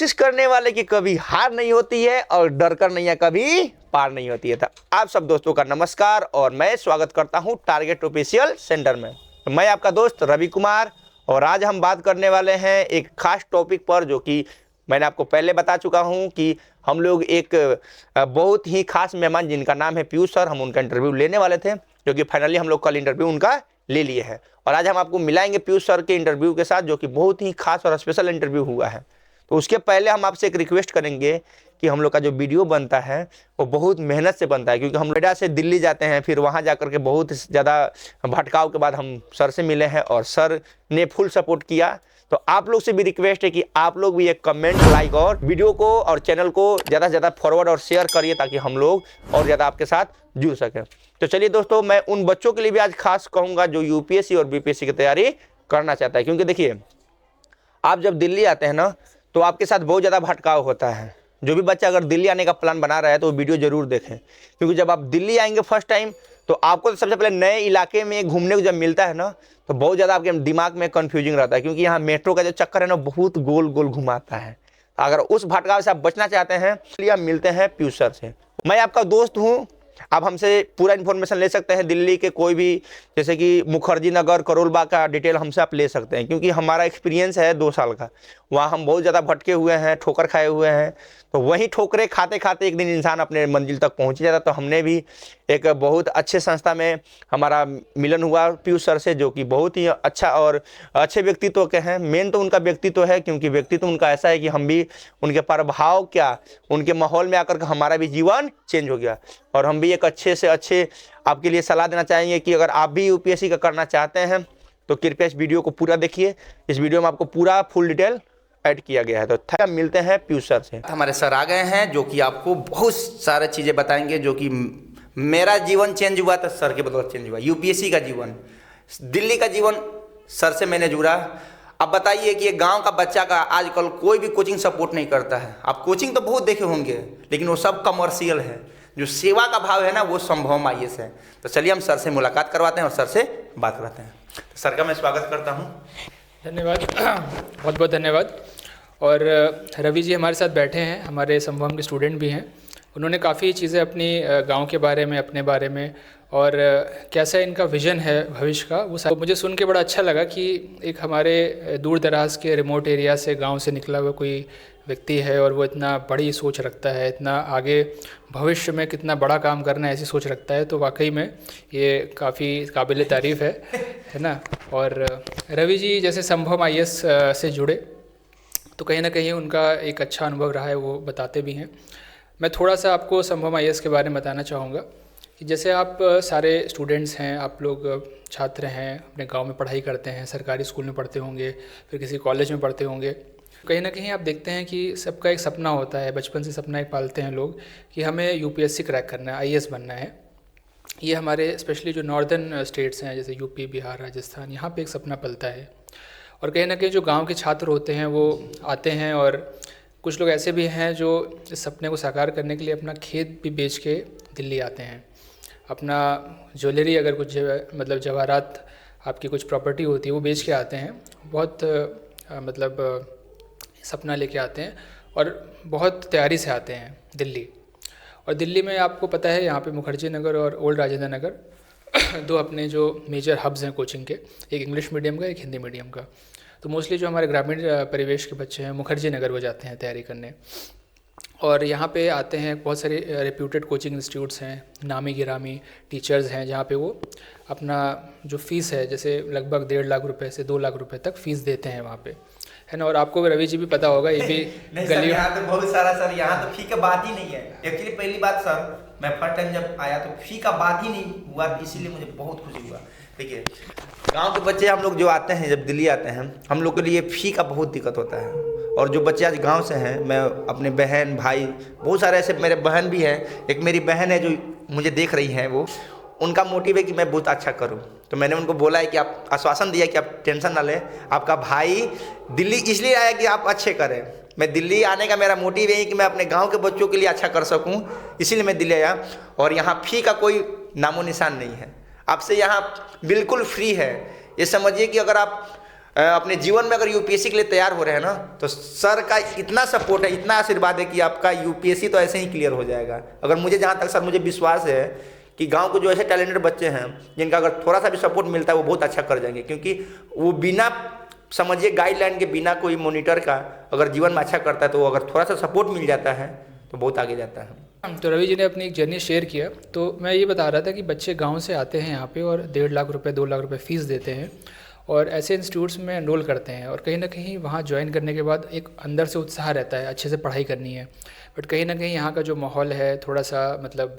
कोशिश करने वाले की कभी हार नहीं होती है और डर कर नैया कभी पार नहीं होती है। तो आप सब दोस्तों का नमस्कार और मैं स्वागत करता हूं टारगेट ऑफिशियल सेंटर में। तो मैं आपका दोस्त रवि कुमार और आज हम बात करने वाले हैं एक खास टॉपिक पर, जो कि मैंने आपको पहले बता चुका हूं कि हम लोग एक बहुत ही खास मेहमान जिनका नाम है पीयूष सर, हम उनका इंटरव्यू लेने वाले थे, जो कि फाइनली हम लोग कल इंटरव्यू उनका ले लिए हैं। और आज हम आपको मिलाएंगे पीयूष सर के इंटरव्यू के साथ, जो कि बहुत ही खास और स्पेशल इंटरव्यू हुआ है। तो उसके पहले हम आपसे एक रिक्वेस्ट करेंगे कि हम लोग का जो वीडियो बनता है वो बहुत मेहनत से बनता है, क्योंकि हम नोएडा से दिल्ली जाते हैं, फिर वहाँ जा के बहुत ज़्यादा भटकाव के बाद हम सर से मिले हैं और सर ने फुल सपोर्ट किया। तो आप लोग से भी रिक्वेस्ट है कि आप लोग भी एक कमेंट, लाइक और वीडियो को और चैनल को ज़्यादा से ज़्यादा फॉरवर्ड और शेयर करिए, ताकि हम लोग और ज़्यादा आपके साथ जुड़ सकें। तो चलिए दोस्तों, मैं उन बच्चों के लिए भी आज खास कहूँगा जो यूपीएससी और बीपीएससी की तैयारी करना चाहता है, क्योंकि देखिए आप जब दिल्ली आते हैं ना तो आपके साथ बहुत ज़्यादा भटकाव होता है। जो भी बच्चा अगर दिल्ली आने का प्लान बना रहा है तो वो वीडियो जरूर देखें, क्योंकि जब आप दिल्ली आएंगे फर्स्ट टाइम तो आपको तो सबसे पहले नए इलाके में घूमने को जब मिलता है ना तो बहुत ज़्यादा आपके दिमाग में कन्फ्यूजिंग रहता है, क्योंकि यहाँ मेट्रो का जो चक्कर है ना बहुत गोल गोल घुमाता है। अगर उस भटकाव से आप बचना चाहते हैं तो आप मिलते हैं पीयूष सर से। मैं आपका दोस्त हूँ, आप हमसे पूरा इन्फॉर्मेशन ले सकते हैं। दिल्ली के कोई भी, जैसे कि मुखर्जी नगर, करोल बाग का डिटेल हमसे आप ले सकते हैं, क्योंकि हमारा एक्सपीरियंस है 2 साल का। वहाँ हम बहुत ज़्यादा भटके हुए हैं, ठोकर खाए हुए हैं। तो वही ठोकरे खाते खाते एक दिन इंसान अपने मंजिल तक पहुँच जाता। तो हमने भी एक बहुत अच्छे संस्था में हमारा मिलन हुआ पीयूष सर से, जो कि बहुत ही अच्छा और अच्छे व्यक्तित्व के हैं। मेन तो उनका व्यक्तित्व है, क्योंकि व्यक्तित्व उनका ऐसा है कि हम भी उनके प्रभाव क्या, उनके माहौल में आकर के हमारा भी जीवन चेंज हो गया। और हम भी एक अच्छे से अच्छे आपके लिए सलाह देना चाहेंगे कि अगर आप भी यूपीएससी का करना चाहते हैं तो कृपया इस वीडियो को पूरा देखिए। इस वीडियो में आपको पूरा फुल डिटेल ऐड किया गया है। तो मिलते हैं पीयूष सर से। हमारे सर आ गए हैं, जो कि आपको बहुत सारे चीज़ें बताएंगे। जो कि मेरा जीवन चेंज हुआ तो सर के बदौलत चेंज हुआ। यूपीएससी का जीवन, दिल्ली का जीवन सर से मैंने जुड़ा। अब बताइए कि एक गांव का बच्चा का आजकल कोई भी कोचिंग सपोर्ट नहीं करता है। आप कोचिंग तो बहुत देखे होंगे, लेकिन वो सब कमर्शियल है। जो सेवा का भाव है ना, वो संभव आईएएस है। तो चलिए हम सर से मुलाकात करवाते हैं और सर से बात करते हैं। तो सर का मैं स्वागत करता हूँ। धन्यवाद, बहुत बहुत धन्यवाद। और रवि जी हमारे साथ बैठे हैं, हमारे संभवम के स्टूडेंट भी हैं। उन्होंने काफ़ी चीज़ें अपनी गांव के बारे में, अपने बारे में और कैसा इनका विज़न है भविष्य का, वो मुझे सुन के बड़ा अच्छा लगा कि एक हमारे दूर दराज के रिमोट एरिया से, गांव से निकला हुआ कोई व्यक्ति है और वो इतना बड़ी सोच रखता है, इतना आगे भविष्य में कितना बड़ा काम करना है ऐसी सोच रखता है। तो वाकई में ये काफ़ी काबिल तारीफ़ है ना। और रवि जी जैसे संभवम आईएएस से जुड़े तो कहीं ना कहीं उनका एक अच्छा अनुभव रहा है, वो बताते भी हैं। मैं थोड़ा सा आपको संभवम आईएएस के बारे में बताना चाहूँगा कि जैसे आप सारे स्टूडेंट्स हैं, आप लोग छात्र हैं, अपने गांव में पढ़ाई करते हैं, सरकारी स्कूल में पढ़ते होंगे, फिर किसी कॉलेज में पढ़ते होंगे। कहीं ना कहीं आप देखते हैं कि सबका एक सपना होता है, बचपन से सपना एक पालते हैं लोग कि हमें यूपीएससी क्रैक करना है, आईएएस बनना है। ये हमारे स्पेशली जो नॉर्दर्न स्टेट्स हैं जैसे यूपी, बिहार, राजस्थान, यहाँ पे एक सपना पलता है। और कहीं ना कहीं जो गांव के छात्र होते हैं वो आते हैं, और कुछ लोग ऐसे भी हैं जो इस सपने को साकार करने के लिए अपना खेत भी बेच के दिल्ली आते हैं। अपना ज्वेलरी, अगर कुछ मतलब जवाहरात आपकी कुछ प्रॉपर्टी होती है वो बेच के आते हैं। बहुत मतलब सपना लेके आते हैं और बहुत तैयारी से आते हैं दिल्ली। और दिल्ली में आपको पता है यहाँ पे मुखर्जी नगर और ओल्ड राजेंद्र नगर दो अपने जो मेजर हब्स हैं कोचिंग के, एक इंग्लिश मीडियम का, एक हिंदी मीडियम का। तो मोस्टली जो हमारे ग्रामीण परिवेश के बच्चे हैं मुखर्जी नगर वो जाते हैं तैयारी करने, और यहाँ पे आते हैं। बहुत सारे रेप्यूटेड कोचिंग इंस्टीट्यूट्स हैं, नामी गिरामी टीचर्स हैं, जहाँ पे वो अपना जो फ़ीस है, जैसे लगभग 1.5 लाख रुपए से 2 लाख रुपए तक फ़ीस देते हैं वहाँ पे, है ना। और आपको रवि जी भी पता होगा, ये भी गली यहाँ तो बहुत सारा सर, यहाँ तो फ़ी का बात ही नहीं है। एक्चुअली पहली बात सर, मैं फर्स्ट टाइम जब आया तो फ़ी का बात ही नहीं हुआ, इसीलिए मुझे बहुत खुशी हुआ। देखिए गांव के बच्चे हम लोग जो आते हैं, जब दिल्ली आते हैं, हम लोग के लिए फ़ी का बहुत दिक्कत होता है। और जो बच्चे आज गांव से हैं, मैं अपने बहन भाई, बहुत सारे ऐसे मेरे बहन भी हैं। एक मेरी बहन है जो मुझे देख रही हैं, वो उनका मोटिव है कि मैं बहुत अच्छा करूं। तो मैंने उनको बोला है कि आप आश्वासन दिया कि आप टेंशन ना लें, आपका भाई दिल्ली इसलिए आया कि आप अच्छे करें। मैं दिल्ली आने का मेरा मोटिव यही कि मैं अपने गांव के बच्चों के लिए अच्छा कर सकूं, इसीलिए मैं दिल्ली आया। और यहाँ फ़ी का कोई नामो निशान नहीं है, आपसे यहाँ बिल्कुल फ्री है। ये समझिए कि अगर आप अपने जीवन में अगर यूपीएससी के लिए तैयार हो रहे हैं ना, तो सर का इतना सपोर्ट है, इतना आशीर्वाद है कि आपका यूपीएससी तो ऐसे ही क्लियर हो जाएगा। अगर मुझे जहाँ तक सर मुझे विश्वास है कि गांव के जो ऐसे टैलेंटेड बच्चे हैं जिनका अगर थोड़ा सा भी सपोर्ट मिलता है वो बहुत अच्छा कर जाएंगे, क्योंकि वो बिना समझिए गाइडलाइन के, बिना कोई मॉनिटर का अगर जीवन में अच्छा करता है तो अगर थोड़ा सा सपोर्ट मिल जाता है तो बहुत आगे जाता है। तो रवि जी ने अपनी एक जर्नी शेयर किया, तो मैं ये बता रहा था कि बच्चे गांव से आते हैं यहाँ पे और 1.5 लाख रुपए 2 लाख रुपए फ़ीस देते हैं और ऐसे इंस्टीट्यूट्स में एनरोल करते हैं, और कहीं ना कहीं वहाँ ज्वाइन करने के बाद एक अंदर से उत्साह रहता है, अच्छे से पढ़ाई करनी है, बट कहीं ना कहीं यहाँ का जो माहौल है थोड़ा सा मतलब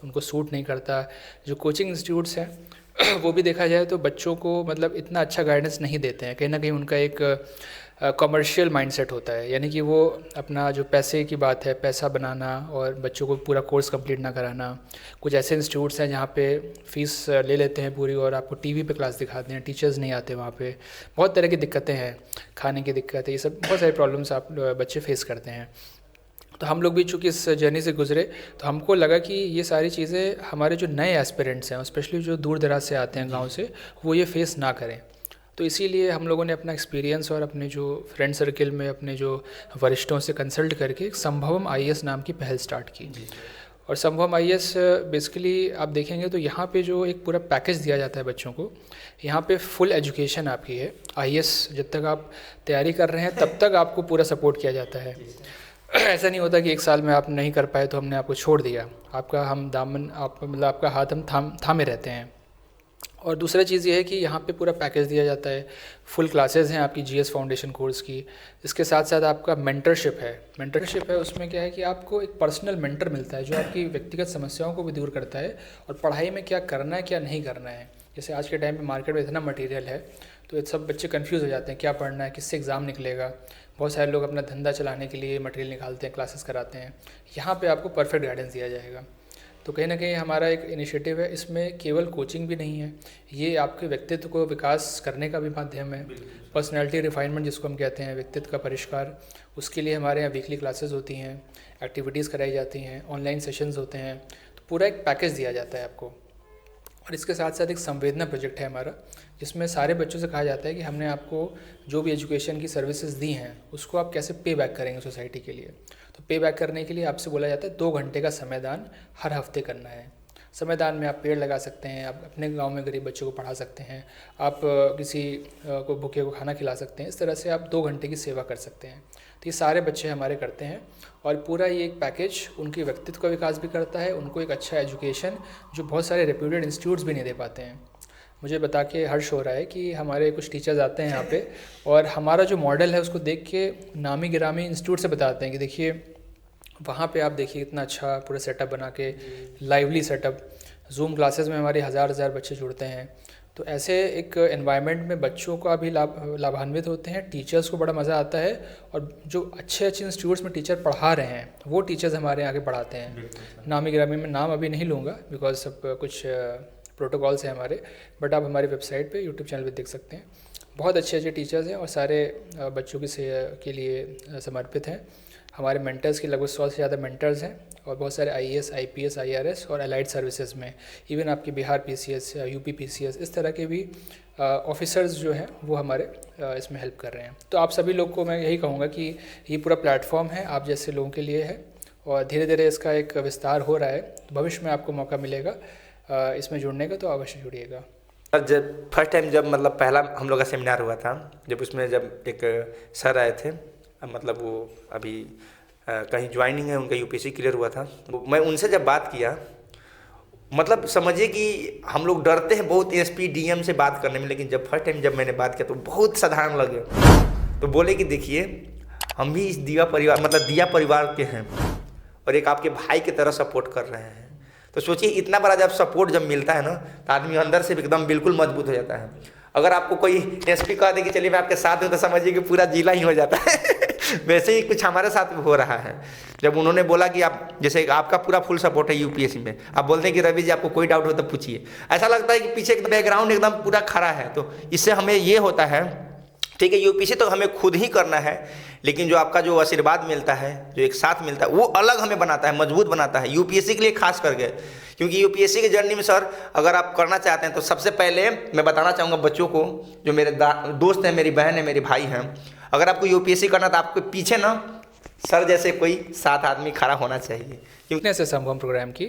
उनको सूट नहीं करता। जो कोचिंग इंस्टीट्यूट्स हैं वो भी देखा जाए तो बच्चों को मतलब इतना अच्छा गाइडेंस नहीं देते हैं, कहीं ना कहीं उनका एक कमर्शियल माइंडसेट होता है, यानी कि वो अपना जो पैसे की बात है, पैसा बनाना और बच्चों को पूरा कोर्स कंप्लीट ना कराना। कुछ ऐसे इंस्टीट्यूट्स हैं जहाँ पे फ़ीस ले लेते हैं पूरी और आपको टीवी पे क्लास दिखाते हैं, टीचर्स नहीं आते वहाँ पे, बहुत तरह की दिक्कतें हैं, खाने की दिक्कत है, ये सब बहुत सारी प्रॉब्लम्स आप बच्चे फेस करते हैं। तो हम लोग भी चूँकि इस जर्नी से गुजरे तो हमको लगा कि ये सारी चीज़ें हमारे जो नए एस्पिरेंट्स हैं, स्पेशली जो दूर दराज से आते हैं गाँव से, वो ये फेस ना करें। तो इसीलिए हम लोगों ने अपना एक्सपीरियंस और अपने जो फ्रेंड सर्कल में अपने जो वरिष्ठों से कंसल्ट करके एक संभवम आईएएस नाम की पहल स्टार्ट की। और संभवम आईएएस बेसिकली आप देखेंगे तो यहाँ पे जो एक पूरा पैकेज दिया जाता है बच्चों को, यहाँ पे फुल एजुकेशन आपकी है। आईएएस जब तक आप तैयारी कर रहे हैं तब तक आपको पूरा सपोर्ट किया जाता है। ऐसा नहीं होता कि 1 साल में आप नहीं कर पाए तो हमने आपको छोड़ दिया, आपका हम दामन आप मतलब आपका हाथ हम थामे रहते हैं। और दूसरा चीज़ ये है कि यहाँ पे पूरा पैकेज दिया जाता है, फुल क्लासेस हैं आपकी जीएस फाउंडेशन कोर्स की, इसके साथ साथ आपका मेंटरशिप है। उसमें क्या है कि आपको एक पर्सनल मेंटर मिलता है जो आपकी व्यक्तिगत समस्याओं को भी दूर करता है और पढ़ाई में क्या करना है क्या नहीं करना है। जैसे आज के टाइम में मार्केट में इतना मटेरियल है तो ये सब बच्चे कंफ्यूज हो जाते हैं, क्या पढ़ना है, किससे एग्ज़ाम निकलेगा। बहुत सारे लोग अपना धंधा चलाने के लिए मटेरियल निकालते हैं, क्लासेस कराते हैं। यहाँ पे आपको परफेक्ट गाइडेंस दिया जाएगा। तो कहीं ना कहीं हमारा एक इनिशिएटिव है, इसमें केवल कोचिंग भी नहीं है, ये आपके व्यक्तित्व को विकास करने का भी माध्यम है। पर्सनैलिटी रिफाइनमेंट जिसको हम कहते हैं, व्यक्तित्व का परिष्कार, उसके लिए हमारे यहाँ वीकली क्लासेस होती हैं, एक्टिविटीज़ कराई जाती हैं, ऑनलाइन सेशंस होते हैं। तो पूरा एक पैकेज दिया जाता है आपको। और इसके साथ साथ एक संवेदना प्रोजेक्ट है हमारा, जिसमें सारे बच्चों से कहा जाता है कि हमने आपको जो भी एजुकेशन की सर्विसेज दी हैं उसको आप कैसे पे बैक करेंगे सोसाइटी के लिए। तो पे बैक करने के लिए आपसे बोला जाता है 2 घंटे का समयदान हर हफ्ते करना है। समयदान में आप पेड़ लगा सकते हैं, आप अपने गांव में गरीब बच्चों को पढ़ा सकते हैं, आप किसी को भूखे को खाना खिला सकते हैं। इस तरह से आप 2 घंटे की सेवा कर सकते हैं। तो ये सारे बच्चे हमारे करते हैं और पूरा ये एक पैकेज उनके व्यक्तित्व का विकास भी करता है, उनको एक अच्छा एजुकेशन जो बहुत सारे रेप्यूटेड इंस्टीट्यूट्स भी नहीं दे पाते हैं। मुझे बता के हर्ष हो रहा है कि हमारे कुछ टीचर्स आते हैं यहाँ पे और हमारा जो मॉडल है उसको देख के नामी गिरामी इंस्टीट्यूट से बताते हैं कि देखिए वहाँ पे आप देखिए इतना अच्छा पूरा सेटअप बना के, लाइवली सेटअप, जूम क्लासेस में हमारे हज़ार बच्चे जुड़ते हैं। तो ऐसे एक एनवायरनमेंट में बच्चों का भी लाभान्वित होते हैं, टीचर्स को बड़ा मज़ा आता है और जो अच्छे इंस्टीट्यूट्स में टीचर पढ़ा रहे हैं वो टीचर्स हमारे यहाँ आगे पढ़ाते हैं। नामी गिरामी में नाम अभी नहीं लूँगा बिकॉज सब कुछ प्रोटोकॉल्स हैं हमारे, बट आप हमारी वेबसाइट पे यूट्यूब चैनल पे देख सकते हैं। बहुत अच्छे टीचर्स हैं और सारे बच्चों के लिए समर्पित हैं। हमारे मेंटर्स की लगभग 100 से ज़्यादा मेंटर्स हैं और बहुत सारे आईएएस, आईपीएस, आईआरएस और अलाइड सर्विसेज में, इवन आपके बिहार पीसीएस या यूपी पीसीएस, इस तरह के भी ऑफिसर्स जो हैं वो हमारे इसमें हेल्प कर रहे हैं। तो आप सभी लोग को मैं यही कहूँगा कि ये पूरा प्लेटफॉर्म है आप जैसे लोगों के लिए है और धीरे धीरे इसका एक विस्तार हो रहा है। तो भविष्य में आपको मौका मिलेगा इसमें जुड़ने का, तो अवश्य जुड़िएगा। जब फर्स्ट टाइम जब मतलब पहला हम लोग का सेमिनार हुआ था, जब उसमें जब एक सर आए थे, मतलब वो अभी कहीं ज्वाइनिंग है, उनका यूपीएससी क्लियर हुआ था, मैं उनसे जब बात किया, मतलब समझिए कि हम लोग डरते हैं बहुत एसपी डीएम से बात करने में, लेकिन जब फर्स्ट टाइम जब मैंने बात किया तो बहुत साधारण लगे। तो बोले कि देखिए हम भी इस दिया परिवार के हैं और एक आपके भाई की तरह सपोर्ट कर रहे हैं। तो सोचिए इतना बड़ा जब सपोर्ट जब मिलता है ना तो आदमी अंदर से एकदम बिल्कुल मजबूत हो जाता है। अगर आपको कोई एसपी कह दे कि चलिए मैं आपके साथ हूँ तो समझिए कि पूरा जिला ही हो जाता है। वैसे ही कुछ हमारे साथ हो रहा है। जब उन्होंने बोला कि आप जैसे आपका पूरा फुल सपोर्ट है यूपीएससी में, आप बोलते हैं कि रवि जी आपको कोई डाउट हो तो पूछिए, ऐसा लगता है कि पीछे एकदम बैकग्राउंड एकदम पूरा खड़ा है। तो इससे हमें ये होता है, ठीक है यूपीएससी तो हमें खुद ही करना है, लेकिन जो आपका जो आशीर्वाद मिलता है, जो एक साथ मिलता है, वो अलग हमें बनाता है, मजबूत बनाता है। यूपीएससी के लिए खास करके क्योंकि यूपीएससी की जर्नी में सर अगर आप करना चाहते हैं तो सबसे पहले मैं बताना चाहूँगा बच्चों को, जो मेरे दोस्त हैं, मेरी बहन है, मेरे भाई हैं, अगर आपको यूपीएससी करना तो आपके पीछे ना सर जैसे कोई 7 आदमी खड़ा होना चाहिए। क्योंकि से संभव प्रोग्राम की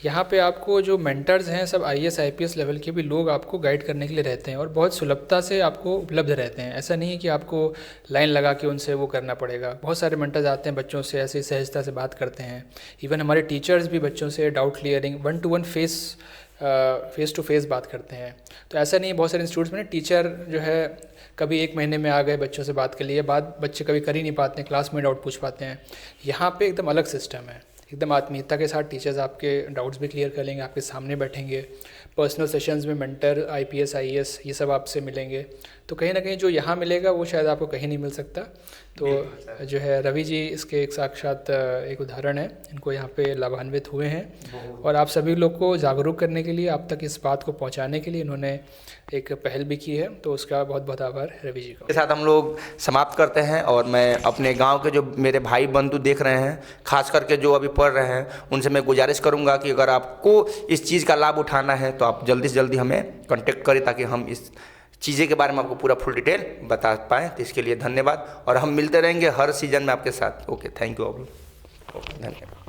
यहाँ पे आपको जो मेंटर्स हैं सब आईएएस आईपीएस लेवल के भी लोग आपको गाइड करने के लिए रहते हैं और बहुत सुलभता से आपको उपलब्ध रहते हैं। ऐसा नहीं है कि आपको लाइन लगा के उनसे वो करना पड़ेगा। बहुत सारे मेंटर्स आते हैं, बच्चों से ऐसी सहजता से बात करते हैं। इवन हमारे टीचर्स भी बच्चों से doubt clearing 1-to-1 face to face बात करते हैं। तो ऐसा नहीं है, बहुत सारे इंस्टीट्यूट्स में टीचर जो है कभी 1 महीने में आ गए बच्चों से बात के लिए, बात बच्चे कभी कर ही नहीं पाते हैं, क्लास में डाउट पूछ पाते हैं। यहाँ पे एकदम अलग सिस्टम है, एकदम आत्मीयता के साथ टीचर्स आपके डाउट्स भी क्लियर कर लेंगे, आपके सामने बैठेंगे। पर्सनल सेशंस में मेंटर आईपीएस आईएएस ये सब आपसे मिलेंगे। तो कहीं ना कहीं जो यहाँ मिलेगा वो शायद आपको कहीं नहीं मिल सकता। तो जो है रवि जी इसके एक साक्षात एक उदाहरण है, इनको यहाँ पे लाभान्वित हुए हैं और आप सभी लोग को जागरूक करने के लिए, आप तक इस बात को पहुँचाने के लिए इन्होंने एक पहल भी की है। तो उसका बहुत बहुत आभार रवि जी का। के साथ हम लोग समाप्त करते हैं और मैं अपने गांव के जो मेरे भाई बंधु देख रहे हैं, खास करके जो अभी पढ़ रहे हैं, उनसे मैं गुजारिश करूंगा कि अगर आपको इस चीज़ का लाभ उठाना है तो आप जल्दी से जल्दी हमें कांटेक्ट करें ताकि हम इस चीज़ें के बारे में आपको पूरा फुल डिटेल बता पाएँ। तो इसके लिए धन्यवाद और हम मिलते रहेंगे हर सीज़न में आपके साथ। Okay, thank you. धन्यवाद।